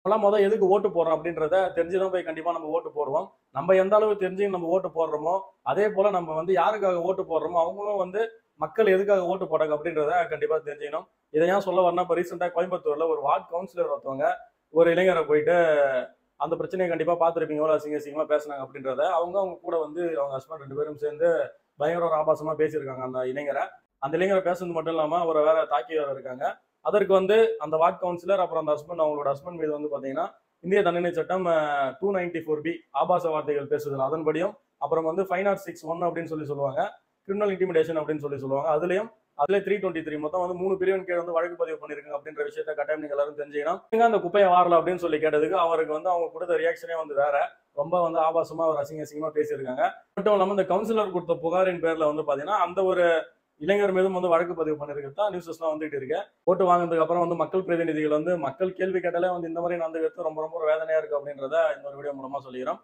அப்பலாம் எதுக்கு ஓட்டு போடுறோம் அப்படின்றத தெரிஞ்சுதான் போய் கண்டிப்பா நம்ம ஓட்டு போடுவோம். நம்ம எந்த அளவு தெரிஞ்சு நம்ம ஓட்டு போடுறோமோ, அதே போல நம்ம யாருக்காக ஓட்டு போடுறோமோ, அவங்களும் மக்கள் எதுக்காக ஓட்டு போட்டாங்க அப்படின்றத கண்டிப்பா தெரிஞ்சுக்கணும். இத ஏன் சொல்ல வரேன்னா, இப்ப ரீசென்ட்டா கோயம்புத்தூர்ல ஒரு வார்டு கவுன்சிலர் ஒருத்தவங்க ஒரு இளைஞர போயிட்டு அந்த பிரச்சனைய கண்டிப்பா பார்த்திருப்பீங்க. எவ்வளவு அசிங்கமா பேசுனாங்க அப்படின்றத. அவங்க கூட அவங்க ஹஸ்பண்ட் 2 பேரும் சேர்ந்து பயங்கர ஒரு ஆபாசமா பேசியிருக்காங்க அந்த இளைஞர. அந்த இளைஞர பேசுனது மட்டும் இல்லாம, அவர வேற தாக்கி வேற இருக்காங்க. அதற்கு அந்த வார்ட் கவுன்சிலர் அப்புறம் அந்த ஹஸ்பண்ட் அவங்களோட ஹஸ்பண்ட் மீது பாத்தீங்கன்னா, இந்திய தண்டனை சட்டம் 294 ஆபாச வார்த்தைகள் பேசுதல் அதன்படியும், அப்புறம் 506(1) அப்படின்னு சொல்லுவாங்க. கிரிமினல் இன்டிமிடேஷன் அப்படின்னு சொல்லுவாங்க. அதுல 323 மொத்தம் 3 பிரிவின் கீழ் வழக்கு பதிவு பண்ணிருக்காங்க அப்படின்ற விஷயத்த கட்டாயம் நீங்க எல்லாரும் தெரிஞ்சுக்கணும். எங்க அந்த குப்பையை வாரல அப்படின்னு கேட்டதுக்கு அவருக்கு அவங்க கொடுத்த ரியாக்ஷனே வேற. ரொம்ப ஆபாசமா ஒரு அசிங்கமா பேசியிருக்காங்க. மட்டும் இல்லாம இந்த கவுன்சிலர் கொடுத்த புகாரின் பேர்ல பாத்தீங்கன்னா, அந்த ஒரு இளைஞர் மீதும் வழக்கு பதிவு பண்ணிருக்கிறதா நியூஸஸ்லாம் வந்துட்டு இருக்கு. ஓட்டு வாங்கினதுக்கு அப்புறம் மக்கள் பிரதிநிதிகள் மக்கள் கேள்வி கேட்டாலே இந்த மாதிரி நடந்துக்கிறது ரொம்ப ரொம்ப வேதனையா இருக்கு அப்படின்றத இந்த ஒரு வீடியோ மூலமா சொல்லிக்கிறோம்.